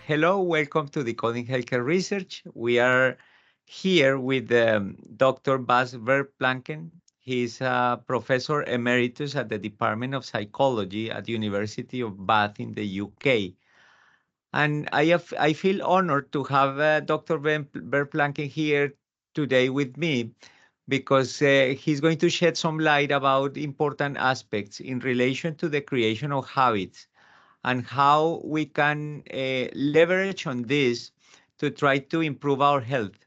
Hello, welcome to Decoding Healthcare Research. We are here with Dr. Bas Verplanken. He's a professor emeritus at the Department of Psychology at the University of Bath in the UK. And I feel honored to have Dr. Verplanken here today with me because he's going to shed some light about important aspects in relation to the creation of habits and how we can leverage on this to try to improve our health.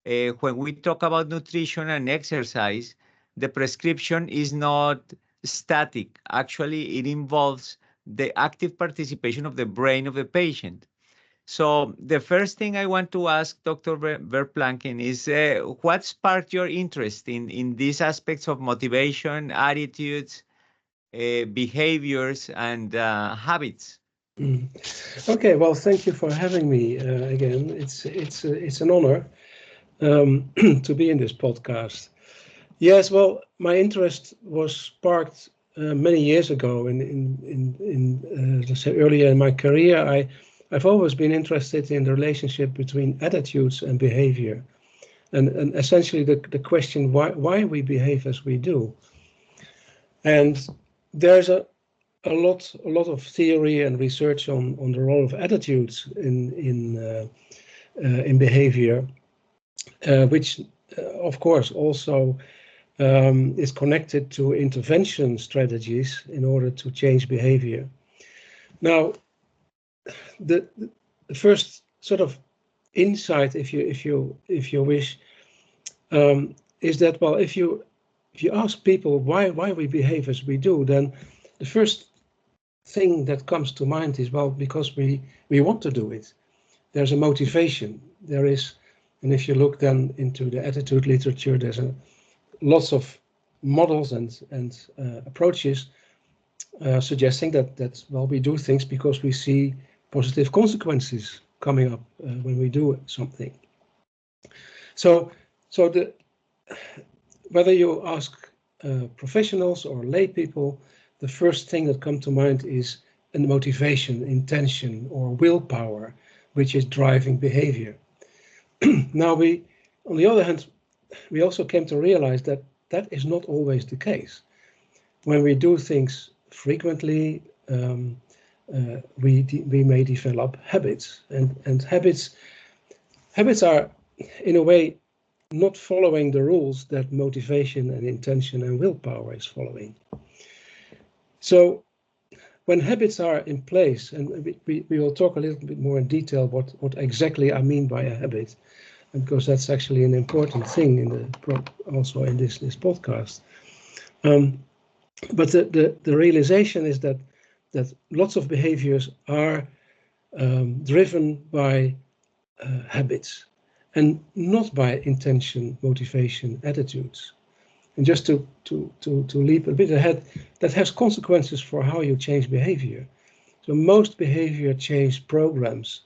When we talk about nutrition and exercise, the prescription is not static. Actually, it involves the active participation of the brain of the patient. So the first thing I want to ask Dr. Verplanken is what sparked your interest in these aspects of motivation, attitudes, behaviors, and habits? Mm. Okay, well, thank you for having me again. It's an honor to be in this podcast. Yes, well, my interest was sparked many years ago. Let's say earlier in my career, I've always been interested in the relationship between attitudes and behavior, and essentially the question why we behave as we do. And there's a lot of theory and research on the role of attitudes in behavior, which of course also is connected to intervention strategies in order to change behavior. Now, the first sort of insight, if you wish, is that, well, if you ask people why we behave as we do, then the first thing that comes to mind is, well, because we want to do it. There's a motivation. There is, and if you look then into the attitude literature, there's lots of models and approaches suggesting that well, we do things because we see positive consequences coming up when we do something. So whether you ask professionals or lay people, the first thing that comes to mind is a motivation, intention, or willpower, which is driving behavior. Now, on the other hand, we also came to realize that that is not always the case. When we do things frequently, we may develop habits, and habits are, in a way, not following the rules that motivation and intention and willpower is following. So when habits are in place, and we will talk a little bit more in detail what exactly I mean by a habit, because that's actually an important thing also in this podcast. But the realization is that lots of behaviors are driven by habits and not by intention, motivation, attitudes. And just to leap a bit ahead, that has consequences for how you change behavior. So most behavior change programs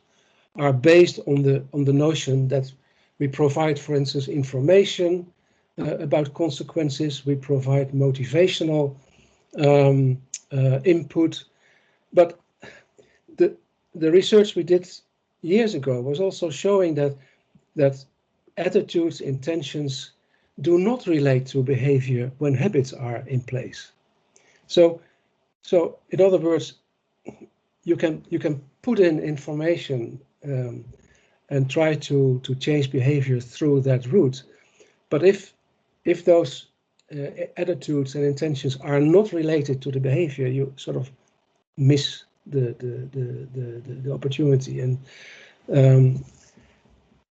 are based on the notion that we provide, for instance, information about consequences. We provide motivational input. But the research we did years ago was also showing that attitudes, intentions do not relate to behavior when habits are in place. So in other words, you can put in information and try to change behavior through that route. But if those attitudes and intentions are not related to the behavior, you sort of miss the opportunity. And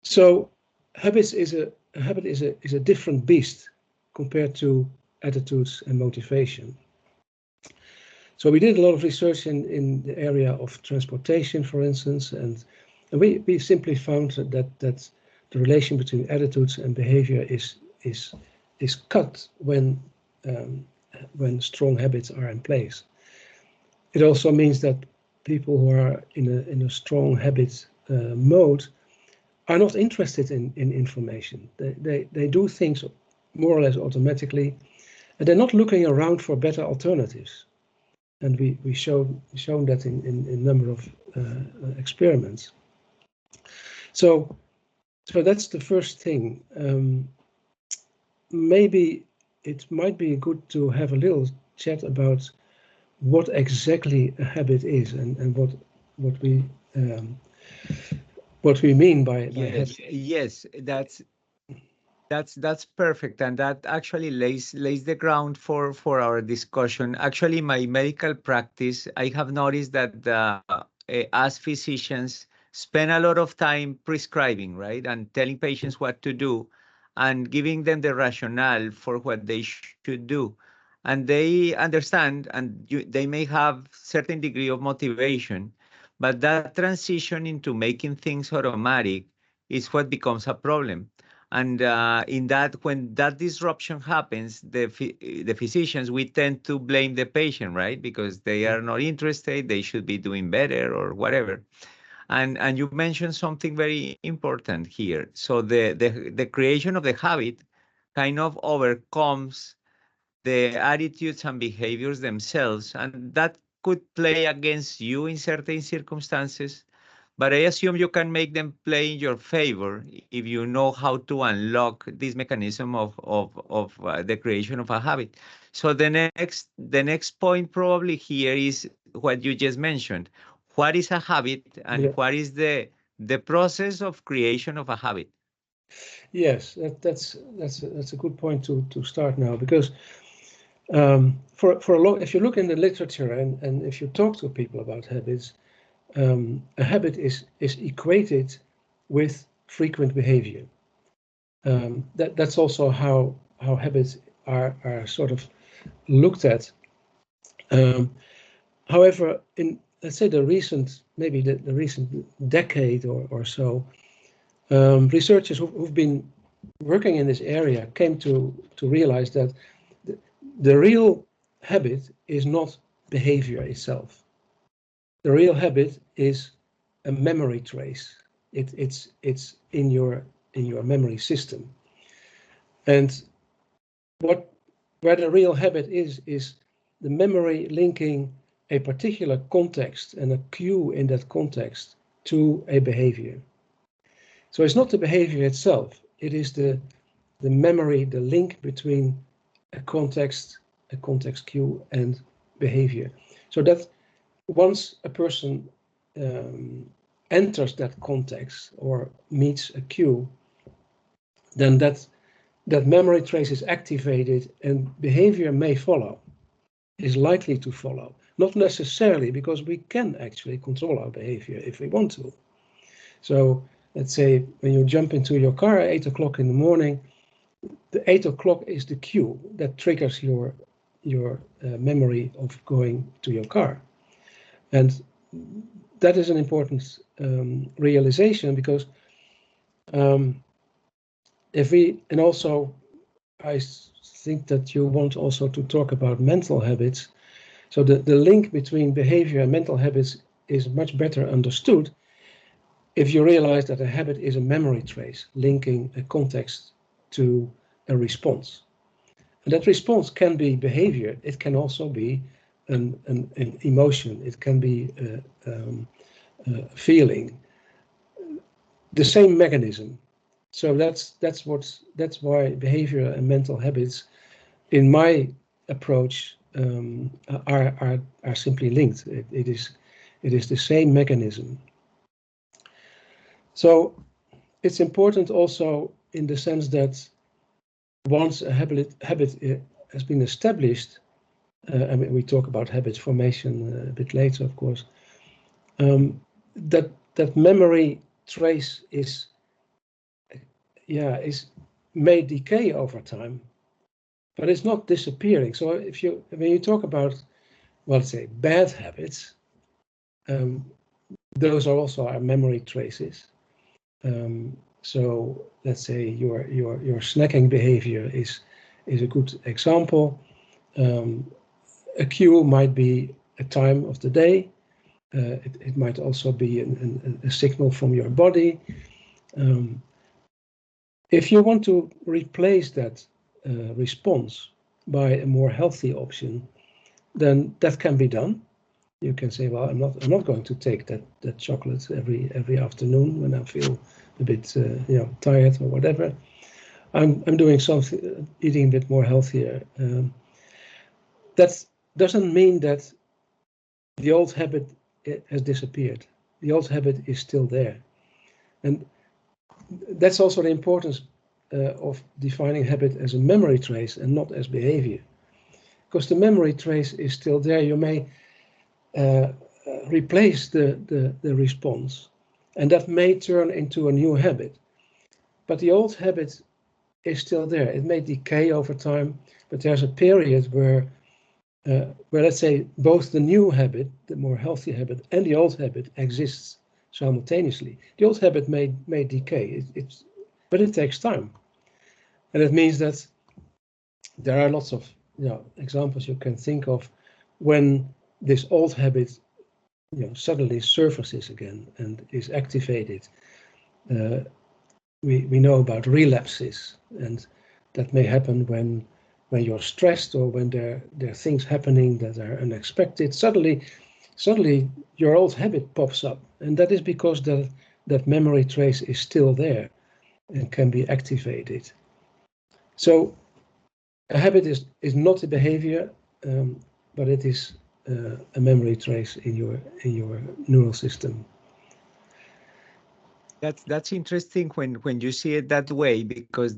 so habit is a different beast compared to attitudes and motivation. So we did a lot of research in the area of transportation, for instance, and And we simply found that the relation between attitudes and behavior is cut when strong habits are in place. It also means that people who are in a strong habit mode are not interested in information. They do things more or less automatically, and they're not looking around for better alternatives. And we shown that in a number of experiments. So that's the first thing. Maybe it might be good to have a little chat about what exactly a habit is and what we mean by habit. Yes, that's perfect, and that actually lays the ground for our discussion. Actually, my medical practice, I have noticed that as physicians spend a lot of time prescribing, right, and telling patients what to do, and giving them the rationale for what they should do, and they understand, and they may have certain degree of motivation, but that transition into making things automatic is what becomes a problem. And in that, when that disruption happens, the physicians, we tend to blame the patient, right? Because they are not interested, they should be doing better or whatever. And you mentioned something very important here. So the creation of the habit kind of overcomes the attitudes and behaviors themselves, and that could play against you in certain circumstances, but I assume you can make them play in your favor if you know how to unlock this mechanism of the creation of a habit. So the next point probably here is what you just mentioned. What is a habit, and Yeah. what is the process of creation of a habit? Yes, that's a good point to start now, because for a long, if you look in the literature and if you talk to people about habits, a habit is equated with frequent behavior. That's also how habits are sort of looked at. However, in, let's say, maybe the recent decade or so, researchers who've been working in this area came to realize that the real habit is not behavior itself. The real habit is a memory trace. It's in your memory system. And where the real habit is the memory linking a particular context and a cue in that context to a behavior. So it's not the behavior itself, it is the memory, the link between a context cue and behavior. So that once a person enters that context or meets a cue, then that memory trace is activated and behavior may follow, is likely to follow. Not necessarily, because we can actually control our behavior if we want to. So let's say when you jump into your car at 8 o'clock in the morning, the 8 o'clock is the cue that triggers your memory of going to your car. And that is an important realization, because and also I think that you want also to talk about mental habits. So the link between behavior and mental habits is much better understood if you realize that a habit is a memory trace linking a context to a response. And that response can be behavior, it can also be an emotion, it can be a feeling, the same mechanism. So that's why behavior and mental habits, in my approach, are simply linked. It is the same mechanism. So it's important also in the sense that once a habit has been established, I mean, we talk about habit formation a bit later, of course, that memory trace is may decay over time, but it's not disappearing. So when you talk about, well, let's say bad habits, those are also our memory traces. So let's say your snacking behavior is a good example. A cue might be a time of the day. It might also be a signal from your body. If you want to replace that response by a more healthy option, then that can be done. You can say, well, I'm not going to take that chocolate every afternoon when I feel a bit tired or whatever. I'm doing something, eating a bit more healthier. That doesn't mean that the old habit has disappeared. The old habit is still there, and that's also the importance of defining habit as a memory trace and not as behavior, because the memory trace is still there. You may replace the response, and that may turn into a new habit, but the old habit is still there. It may decay over time, but there's a period where let's say both the new habit, the more healthy habit, and the old habit exists simultaneously. The old habit may decay, but it takes time, and it means that there are lots of examples you can think of when this old habit suddenly surfaces again and is activated. We know about relapses, and that may happen when you're stressed or when there are things happening that are unexpected. Suddenly your old habit pops up, and that is because that memory trace is still there and can be activated. So a habit is not a behavior, but it is a memory trace in your neural system. That's interesting when you see it that way, because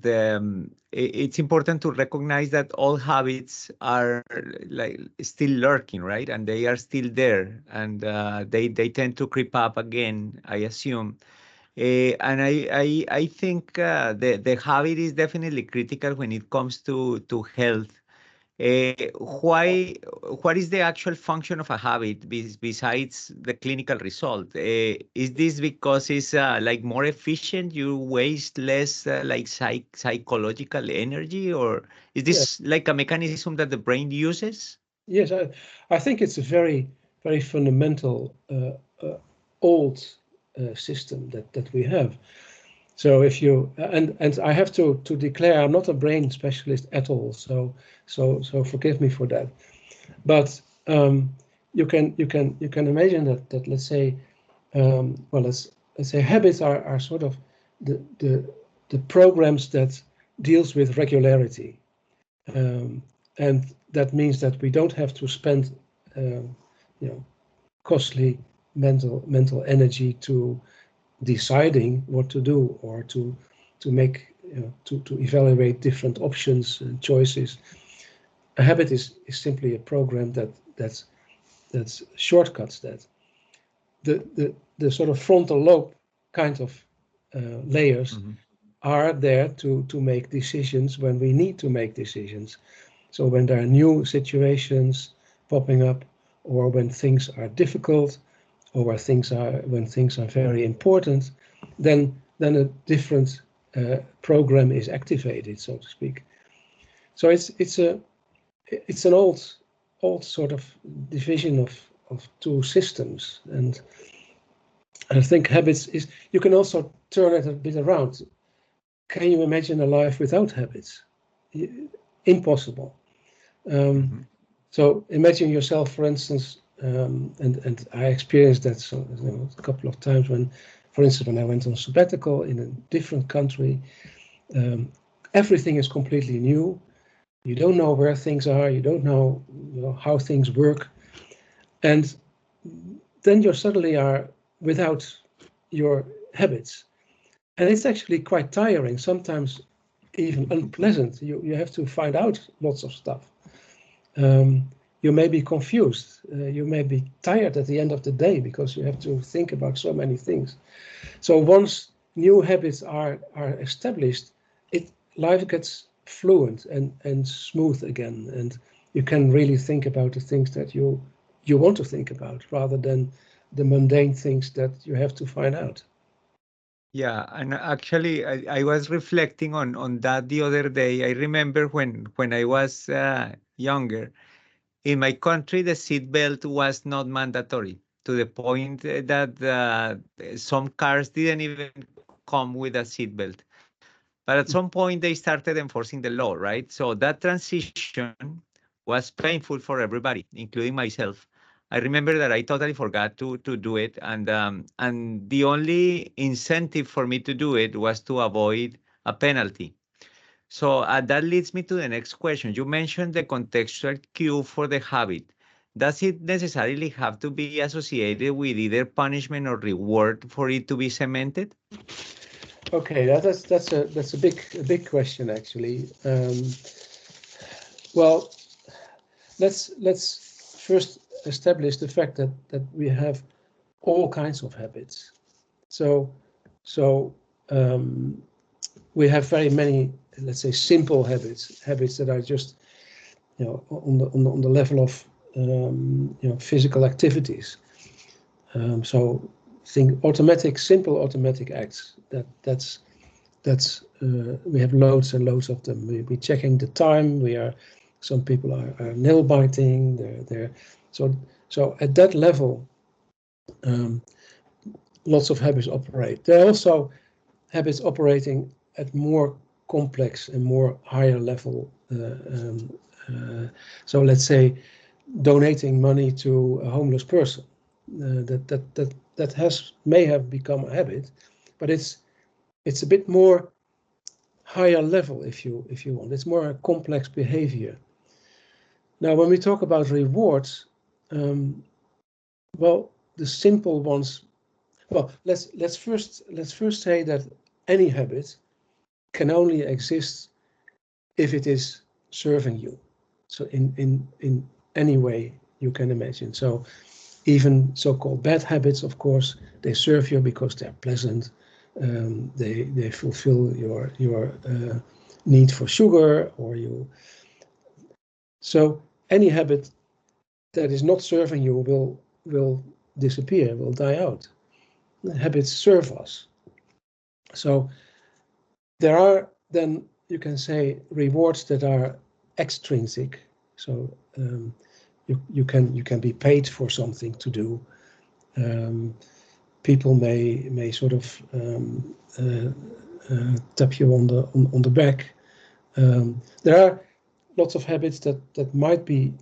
it's important to recognize that all habits are like still lurking, right? And they are still there, and they tend to creep up again, I assume. And I think the habit is definitely critical when it comes to health. Uh, why? What is the actual function of a habit besides the clinical result? Is this because it's like more efficient? You waste less like psychological energy, or is Yeah. this like a mechanism that the brain uses? Yes, I think it's a very, very fundamental old system that we have. So if you and I have to declare I'm not a brain specialist at all. So forgive me for that. But you can imagine that let's say well let's say habits are sort of the programs that deals with regularity. And that means that we don't have to spend costly mental energy to deciding what to do or to make to evaluate different options and choices. A habit is simply a program that's shortcuts that. The sort of frontal lobe kind of layers Mhm. are there to make decisions when we need to make decisions. So when there are new situations popping up, or when things are difficult, or when things are very important, then a different program is activated, so to speak. So it's an old sort of division of two systems, and I think habits is you can also turn it a bit around. Can you imagine a life without habits? Impossible. Mhm. So imagine yourself, for instance, and I experienced that a couple of times when, for instance, when I went on sabbatical in a different country, um, everything is completely new. You don't know where things are. You don't know, how things work, and then you suddenly are without your habits, and it's actually quite tiring. Sometimes even unpleasant. You have to find out lots of stuff. You may be confused. You may be tired at the end of the day because you have to think about so many things. So once new habits are established, life gets fluent and smooth again, and you can really think about the things that you want to think about rather than the mundane things that you have to find out. Yeah, and actually, I was reflecting on that the other day. I remember when I was younger, in my country, the seatbelt was not mandatory to the point that some cars didn't even come with a seatbelt. But at some point, they started enforcing the law, right? So that transition was painful for everybody, including myself. I remember that I totally forgot to do it, and the only incentive for me to do it was to avoid a penalty. So that leads me to the next question. You mentioned the contextual cue for the habit. Does it necessarily have to be associated with either punishment or reward for it to be cemented? Okay, that's a big question actually. Well, let's first establish the fact that we have all kinds of habits. So so we have very many, let's say, simple habits that are just, on the level of physical activities. So think simple automatic acts. We have loads and loads of them. We're checking the time. Some people are nail biting. So at that level, lots of habits operate. There are also habits operating at more complex and more higher level. So let's say donating money to a homeless person. That may have become a habit, but it's a bit more higher level if you want. It's more a complex behavior. Now, when we talk about rewards, well, the simple ones. Well, let's first say that any habit can only exist if it is serving you. So in any way you can imagine. So even so-called bad habits, of course, they serve you because they're pleasant. They fulfill your need for sugar, or you. So any habit that is not serving you will disappear, will die out. Habits serve us. So there are then, you can say, rewards that are extrinsic. So you can be paid for something to do. People may sort of tap you on the back. There are lots of habits that might be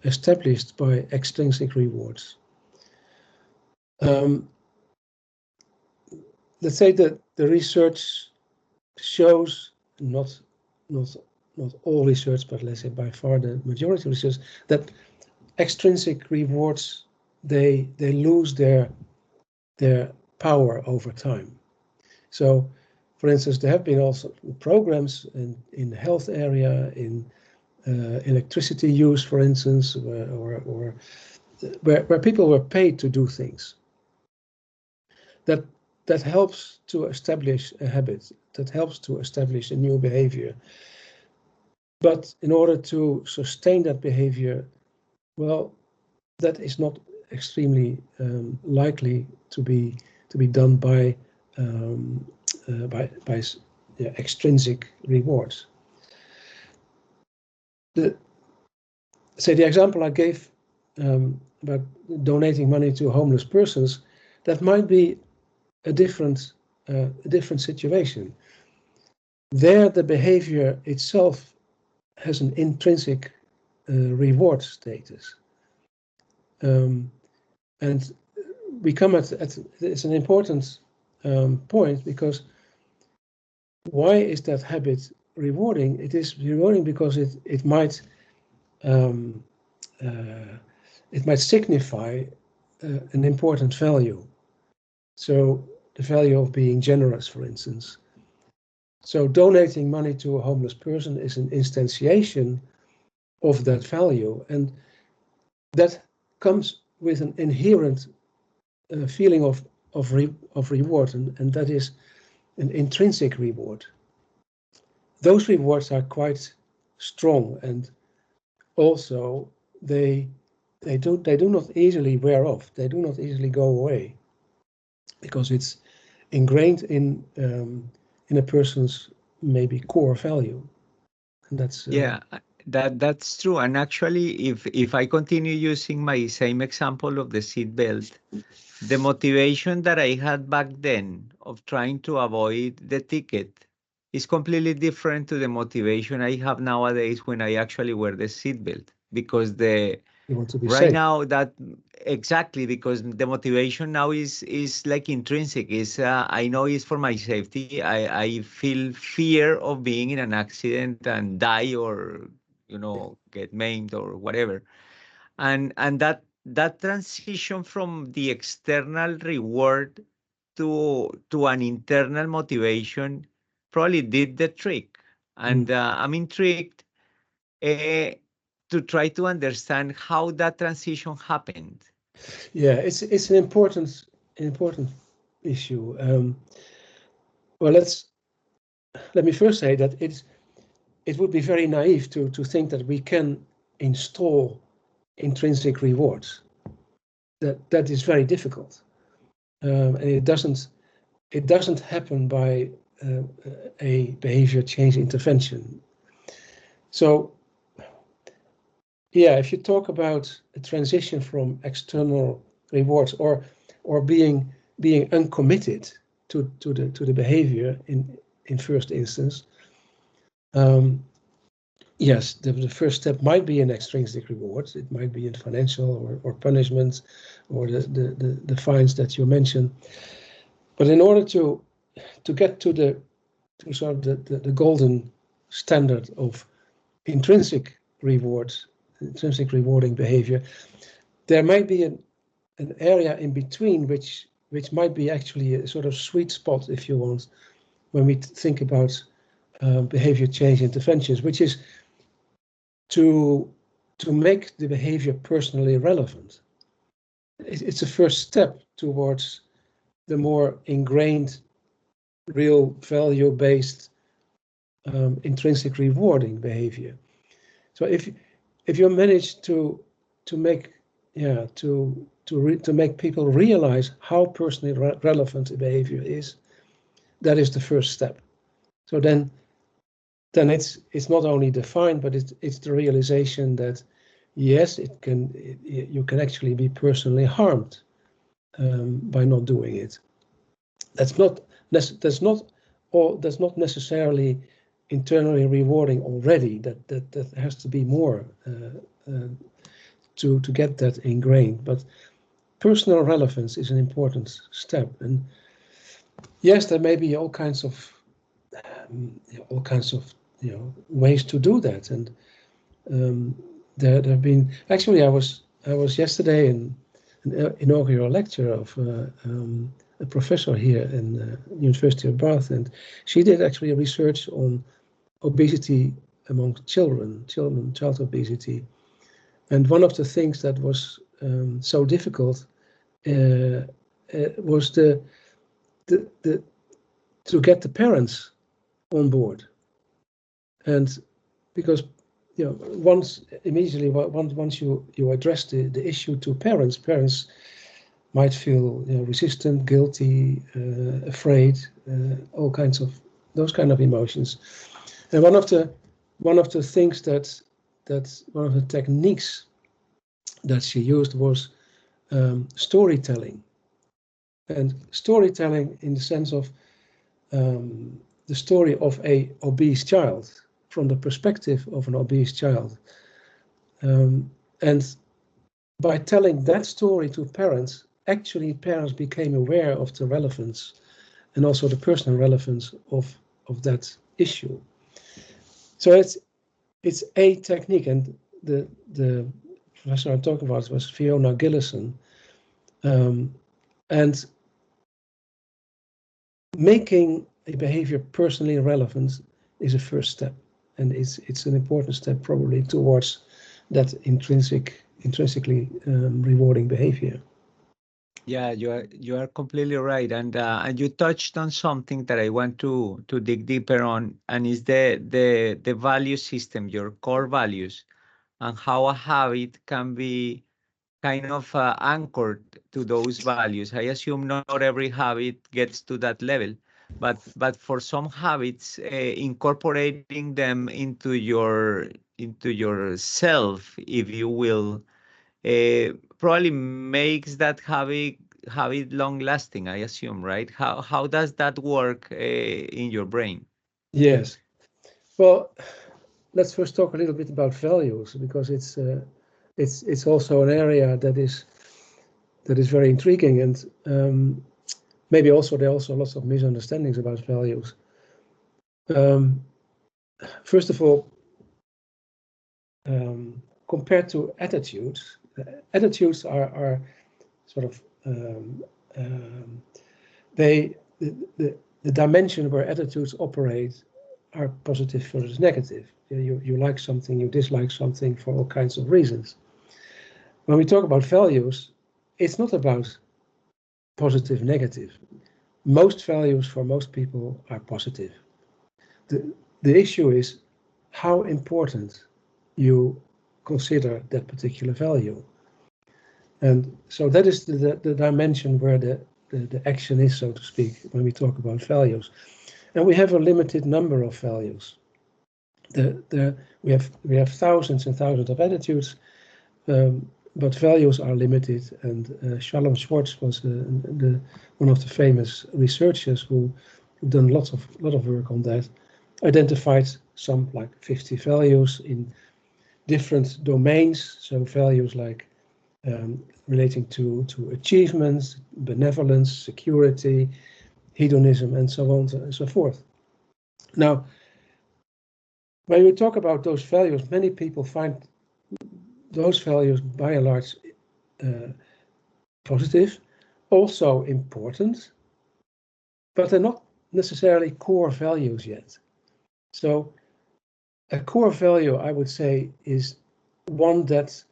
established by extrinsic rewards. Let's say that the research shows, not all research, but let's say by far the majority of research, that extrinsic rewards, they lose their power over time. So, for instance, there have been also programs in the health area, in electricity use, for instance, or where people were paid to do things. That helps to establish a habit, that helps to establish a new behavior. But in order to sustain that behavior, well, that is not extremely likely to be done by extrinsic rewards. The example I gave about donating money to homeless persons, that might be a different situation. There, the behavior itself has an intrinsic reward status, and we come at it's an important point, because why is that habit rewarding? It is rewarding because it might signify an important value. So the value of being generous, for instance. So donating money to a homeless person is an instantiation of that value, and that comes with an inherent feeling of reward, and that is an intrinsic reward. Those rewards are quite strong, and also they they do not easily wear off. They do not easily go away because it's ingrained in a person's maybe core value. And that's Yeah, that's true. And actually, if I continue using my same example of the seat belt, the motivation that I had back then of trying to avoid the ticket is completely different to the motivation I have nowadays when I actually wear the seatbelt because the you want to be right safe. now that exactly because the motivation now is like intrinsic is I know it's for my safety. I feel fear of being in an accident and die or get maimed or whatever, and that transition from the external reward to an internal motivation probably did the trick. And I'm intrigued uh, to try to understand how that transition happened. Yeah, it's an important issue. Well, let me first say that it would be very naive to think that we can install intrinsic rewards. That is very difficult, and it doesn't happen by uh, a behavior change intervention. So yeah, if you talk about a transition from external rewards or being uncommitted to the behavior in first instance, um, yes, the first step might be an extrinsic reward. It might be in financial or punishment or the fines that you mentioned. But in order to get to sort of the golden standard of intrinsic rewards, intrinsic rewarding behavior, there might be an area in between which might be actually a sort of sweet spot, if you want, when we think about behavior change interventions, which is to make the behavior personally relevant. It's a first step towards the more ingrained, real value-based, intrinsic rewarding behavior. So if you manage to make to make people realize how personally relevant a behavior is, that is the first step. So then it's not only defined, but it's the realization that yes, you can actually be personally harmed by not doing it. That's not necessarily internally rewarding already. That has to be more to get that ingrained. But personal relevance is an important step. And yes, there may be all kinds of ways to do that. And there have been actually I was yesterday in an inaugural lecture of a professor here in the University of Bath, and she did actually research on obesity among child obesity. And one of the things that was so difficult was the to get the parents on board, and because once you address the issue to parents might feel resistant, guilty, afraid, all kinds of those kind of emotions. And one of the things that one of the techniques that she used was storytelling, and storytelling in the sense of the story of a obese child from the perspective of an obese child. And by telling that story to parents, actually parents became aware of the relevance and also the personal relevance of that issue. So it's a technique, and the professor I'm talking about was Fiona Gillison, and making a behavior personally relevant is a first step, and it's an important step probably towards that intrinsically rewarding behavior. Yeah, you are completely right, and you touched on something that I want to dig deeper on, and is the value system, your core values, and how a habit can be kind of anchored to those values. I assume not every habit gets to that level, but for some habits, incorporating them into yourself, if you will, probably makes that habit long lasting. I assume, right? How does that work in your brain? Yes. Well, let's first talk a little bit about values, because it's also an area that is very intriguing, and maybe also there are also lots of misunderstandings about values. First of all, compared to attitudes, attitudes are sort of they the dimension where attitudes operate are positive versus negative. You like something, you dislike something for all kinds of reasons. When we talk about values, it's not about positive, negative. Most values for most people are positive. The issue is how important you consider that particular value. And so that is the dimension where the action is, so to speak, when we talk about values. And we have a limited number of values. We have thousands and thousands of attitudes, but values are limited. And Shalom Schwartz was one of the famous researchers who done lot of work on that. Identified some like 50 values in different domains. So values like relating to achievements, benevolence, security, hedonism, and so on and so forth. Now, when we talk about those values, many people find those values by and large positive, also important, but they're not necessarily core values yet. So a core value, I would say, is one that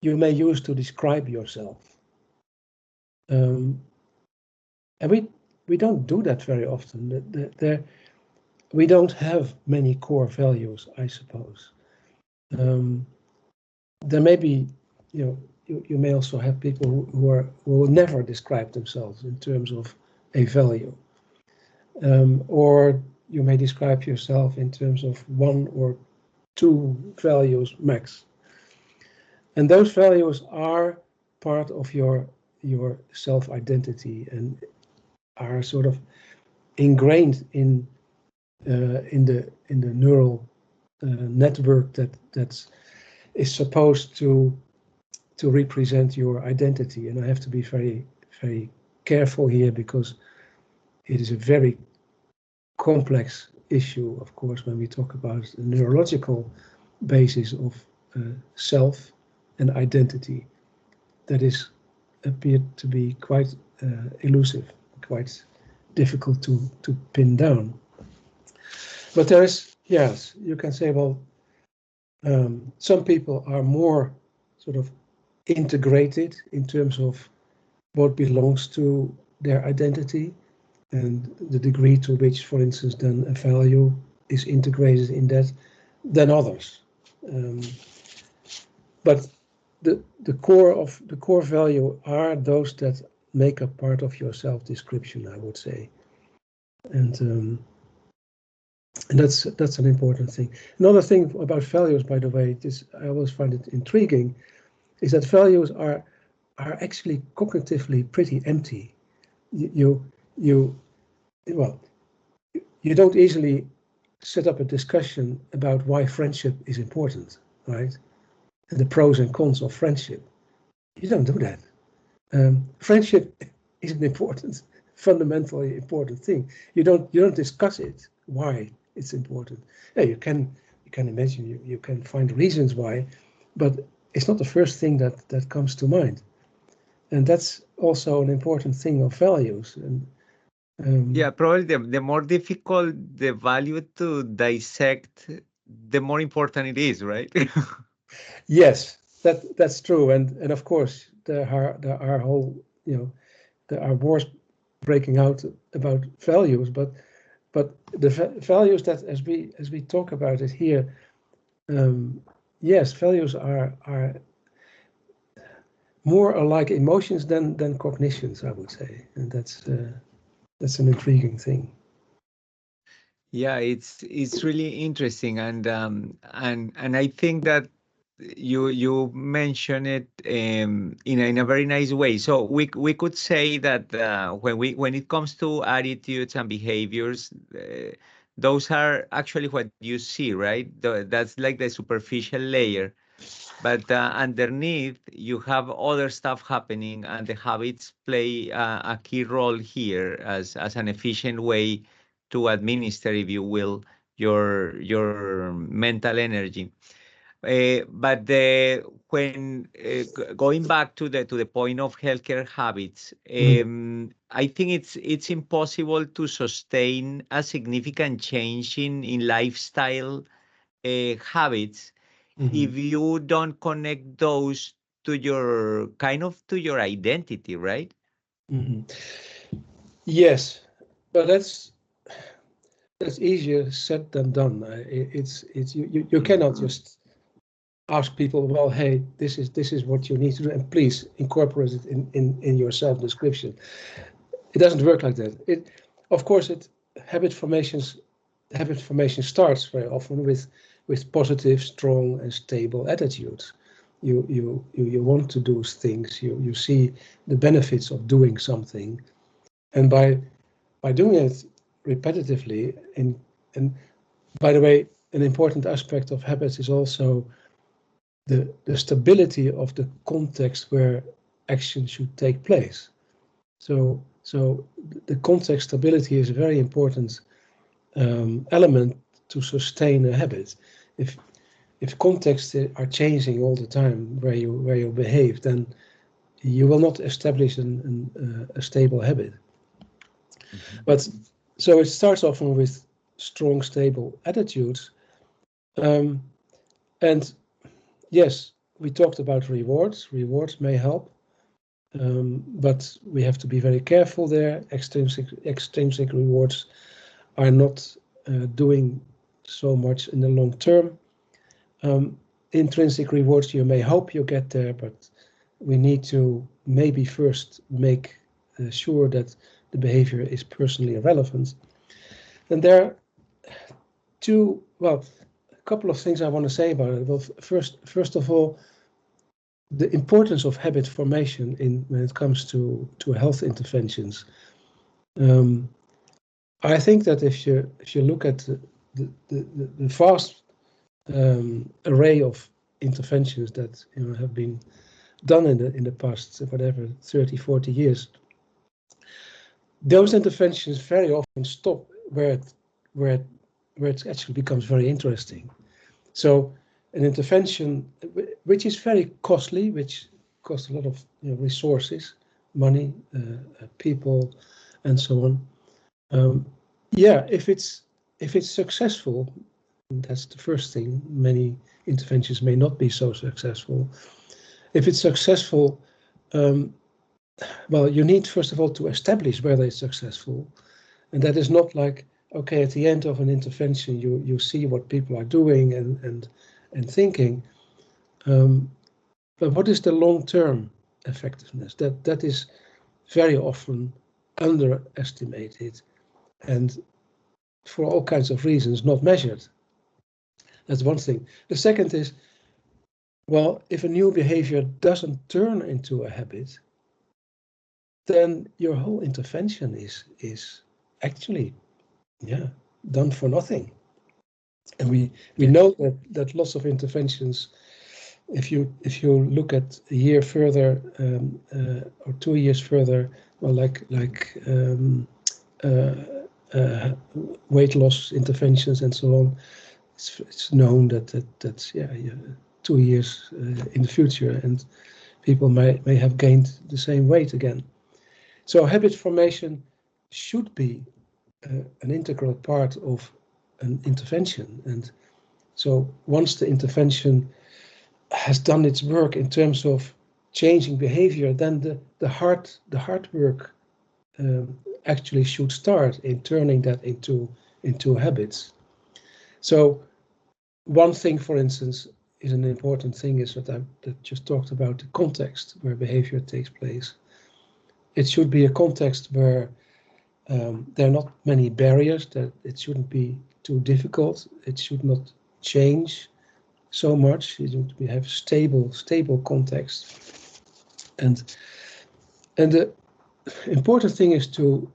you may use to describe yourself. And we don't do that very often. We don't have many core values, I suppose. There may be, you may also have people who will never describe themselves in terms of a value, or you may describe yourself in terms of one or two values max, and those values are part of your self-identity and are sort of ingrained in the neural network that is supposed to represent your identity. And I have to be very, very careful here, because it is a very complex issue, of course, when we talk about the neurological basis of self and identity. That is appeared to be quite elusive, quite difficult to pin down. But there is, yes, you can say, well, some people are more sort of integrated in terms of what belongs to their identity and the degree to which, for instance, then a value is integrated in that than others. But the core value are those that make a part of your self-description, I would say, and that's an important thing. Another thing about values, by the way, I always find it intriguing, is that values are actually cognitively pretty empty. You don't easily set up a discussion about why friendship is important, right? And the pros and cons of friendship. You don't do that. Friendship is an important, fundamentally important thing. You don't discuss it why it's important. Yeah, you can imagine, you can find reasons why, but it's not the first thing that comes to mind. And that's also an important thing of values. And Yeah, probably the more difficult the value to dissect, the more important it is, right? yes, that's true. And of course there are whole, there are wars breaking out about values, but the values that, as we talk about it here, yes, values are more alike emotions than cognitions, I would say, and that's an intriguing thing. Yeah, it's really interesting, and I think that you mention it in a very nice way. So we could say that when it comes to attitudes and behaviors, those are actually what you see, right? That's like the superficial layer. But underneath, you have other stuff happening, and the habits play a key role here as an efficient way to administer, if you will, your mental energy. But when going back to the point of healthcare habits, Mhm. I think it's impossible to sustain a significant change in lifestyle habits Mhm. if you don't connect those to your kind of to your identity, right? Mhm. Yes, but that's easier said than done. It's you cannot just ask people, well, hey, this is what you need to do, and please incorporate it in your self description. It doesn't work like that. Of course, habit formations habit formation starts very often with positive, strong, and stable attitudes. You want to do things. You see the benefits of doing something, and by doing it repetitively, and by the way, an important aspect of habits is also the stability of the context where action should take place. So the context stability is a very important element to sustain a habit. If if contexts are changing all the time where you behave, then you will not establish a stable habit. Mhm. But so it starts often with strong, stable attitudes, um, and yes, we talked about rewards. Rewards may help, but we have to be very careful there. Extrinsic rewards are not doing so much in the long term. Intrinsic rewards, you may hope you get there, but we need to maybe first make sure that the behavior is personally relevant. And there are a couple of things I want to say about it. Well, first of all, the importance of habit formation when it comes to health interventions. Um, I think that if you look at the vast array of interventions that have been done in the past whatever 30, 40 years, those interventions very often stop where it, where it actually becomes very interesting. So an intervention which is very costly, which costs a lot of resources, money, people, and so on. Yeah, if it's successful, that's the first thing. Many interventions may not be so successful. If it's successful, um, well, you need first of all to establish whether it's successful, and that is not like, okay, at the end of an intervention, you see what people are doing and thinking, um, but what is the long-term effectiveness? That is very often underestimated and for all kinds of reasons not measured. That's one thing. The second is, well, if a new behavior doesn't turn into a habit, then your whole intervention is actually, yeah, done for nothing. And we Yeah. know that lots of interventions, if you look at a year further or 2 years further, well, like uh, uh, weight loss interventions and so on, it's known that's yeah 2 years in the future, and people may have gained the same weight again. So habit formation should be an integral part of an intervention. And so once the intervention has done its work in terms of changing behavior, then the hard work actually should start in turning that into habits. So one thing, for instance, is an important thing is that I just talked about the context where behavior takes place. It should be a context where there are not many barriers, that it shouldn't be too difficult, it should not change so much. You need to have stable context. And the important thing is to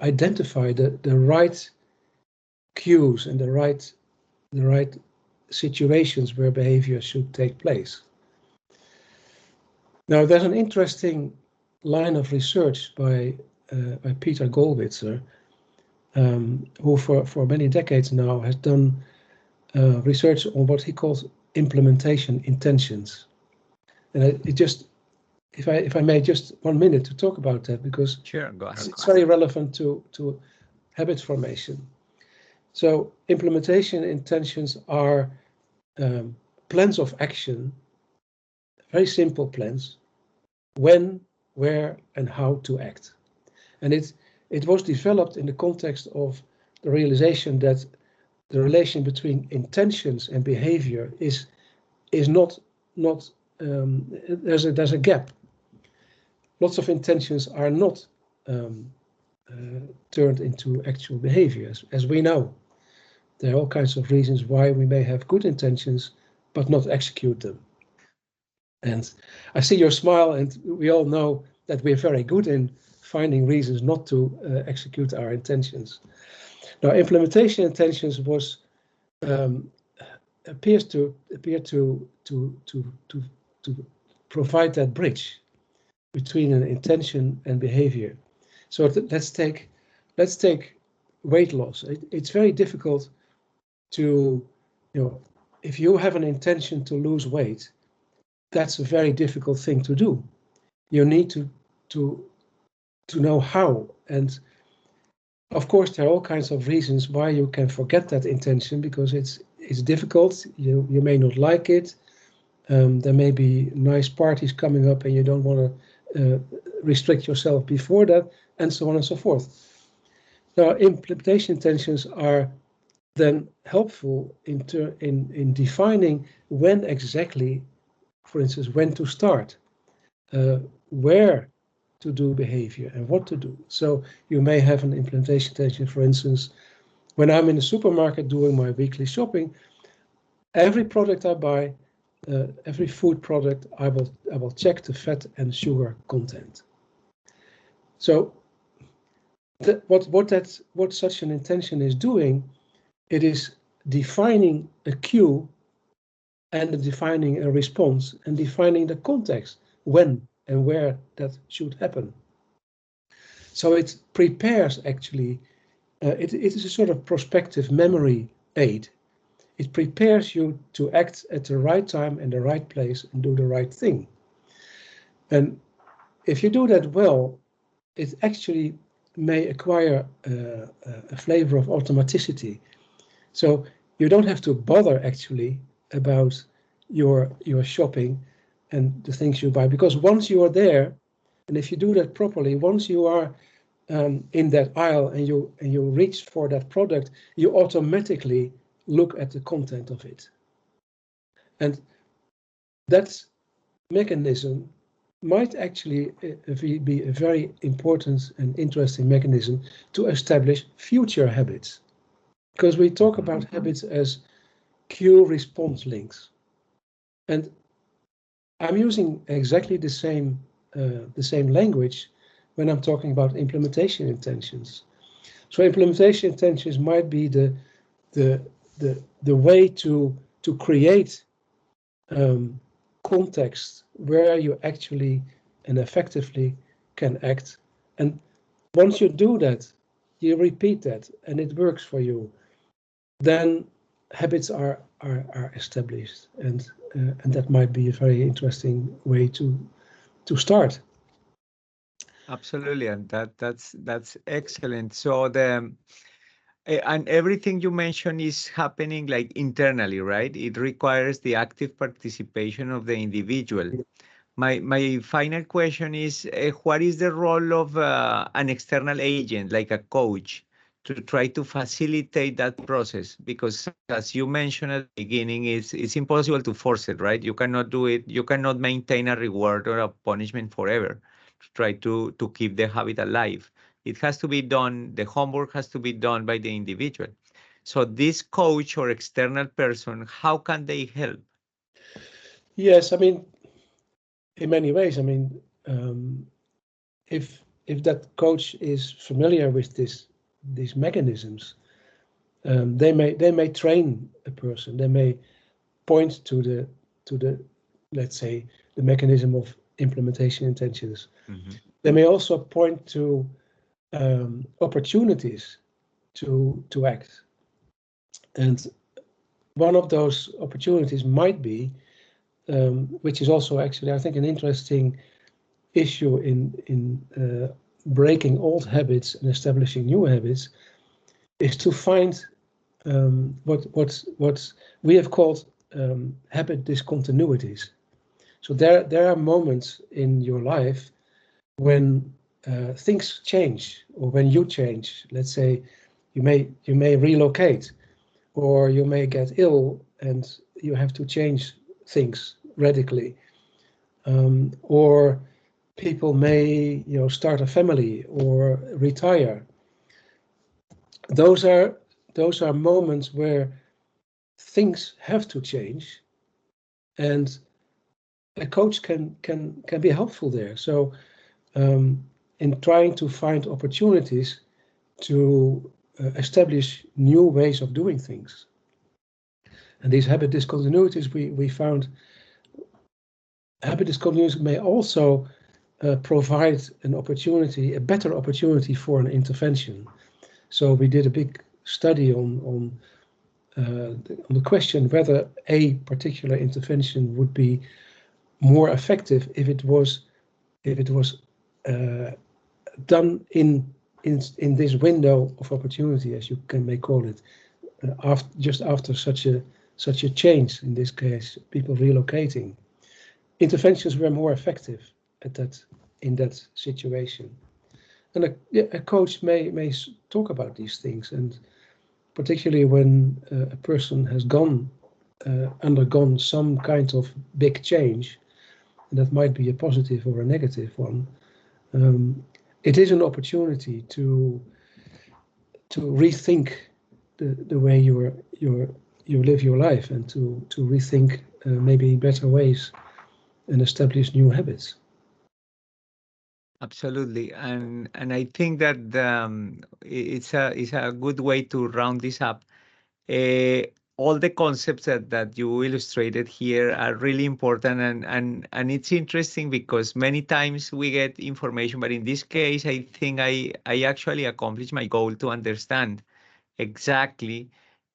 identify the right cues and the right situations where behavior should take place. Now, there's an interesting line of research by Peter Gollwitzer, who for many decades now has done research on what he calls implementation intentions. And it just, if I may, just 1 minute to talk about that, because sure, go ahead. It's very relevant to habit formation. So implementation intentions are plans of action, very simple plans, when, where, and how to act. And it was developed in the context of the realization that the relation between intentions and behavior is not there's a gap. Lots of intentions are not turned into actual behaviors, as we know. There are all kinds of reasons why we may have good intentions but not execute them. And I see your smile, and we all know that we're very good in finding reasons not to execute our intentions. Now, implementation intentions appears to provide that bridge between an intention and behavior. So let's take weight loss. It's very difficult to, if you have an intention to lose weight, that's a very difficult thing to do. You need to know how. And of course, there are all kinds of reasons why you can forget that intention, because it's difficult. You may not like it. There may be nice parties coming up and you don't want to restrict yourself before that, and so on and so forth. Now, implementation intentions are then helpful in defining when exactly, for instance, when to start, where to do behavior and what to do. So you may have an implementation intention, for instance, when I'm in the supermarket doing my weekly shopping, every product I buy, every food product, I will check the fat and sugar content. So what such an intention is doing, it is defining a cue and defining a response and defining the context, when and where that should happen. So it prepares actually, it is a sort of prospective memory aid. It prepares you to act at the right time and the right place and do the right thing. And if you do that well, it actually may acquire a flavor of automaticity. So you don't have to bother actually about your shopping and the things you buy, because once you are there, and if you do that properly, once you are in that aisle and you reach for that product, you automatically look at the content of it. And that mechanism might actually be a very important and interesting mechanism to establish future habits, because we talk about habits as cue response links. And I'm using exactly the same language when I'm talking about implementation intentions. So implementation intentions might be the way to create context where you actually and effectively can act. And once you do that, you repeat that, and it works for you, then habits are established, and that might be a very interesting way to start. Absolutely, and that's excellent. So and everything you mentioned is happening like internally, right? It requires the active participation of the individual. My final question is, what is the role of an external agent, like a coach, to try to facilitate that process, because as you mentioned at the beginning, it's impossible to force it, right? You cannot do it. You cannot maintain a reward or a punishment forever to try to keep the habit alive. It has to be done. The homework has to be done by the individual. So this coach or external person, how can they help? Yes, I mean, in many ways, I mean, if that coach is familiar with these mechanisms, they may train a person. They may point to the let's say the mechanism of implementation intentions. Mm-hmm. They may also point to opportunities to act, and one of those opportunities might be, which is also actually I think an interesting issue in breaking old habits and establishing new habits, is to find what we have called habit discontinuities. So there are moments in your life when things change, or when you change. Let's say you may relocate, or you may get ill and you have to change things radically, or people may start a family or retire. Those are moments where things have to change, and a coach can be helpful there. So in trying to find opportunities to establish new ways of doing things. And these habit discontinuities, we found habit discontinuities may also provide an opportunity, a better opportunity for an intervention. So we did a big study on the question whether a particular intervention would be more effective if it was done in this window of opportunity, as you may call it, just after such a change. In this case, people relocating. Interventions were more effective in that situation, and a coach may talk about these things, and particularly when a person has undergone some kind of big change, and that might be a positive or a negative one. It is an opportunity to rethink the way you live your life, and to rethink maybe better ways and establish new habits. Absolutely, and I think that it's a good way to round this up. Uh, all the concepts that you illustrated here are really important, and it's interesting because many times we get information, but in this case, I think I actually accomplished my goal to understand exactly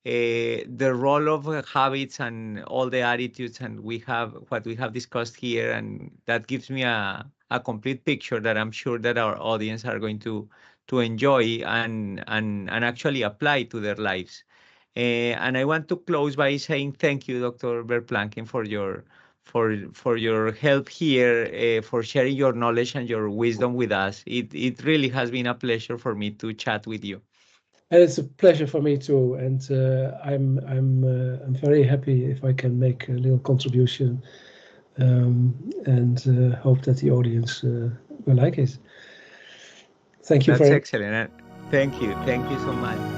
the role of habits and all the attitudes, and we have what we have discussed here, and that gives me a complete picture that I'm sure that our audience are going to enjoy and actually apply to their lives. And I want to close by saying thank you, Dr. Verplanken, for your help here, for sharing your knowledge and your wisdom with us. It really has been a pleasure for me to chat with you. And it's a pleasure for me too, and I'm very happy if I can make a little contribution, and hope that the audience will like it. Thank you That's very much. excellent. Thank you. Thank you so much.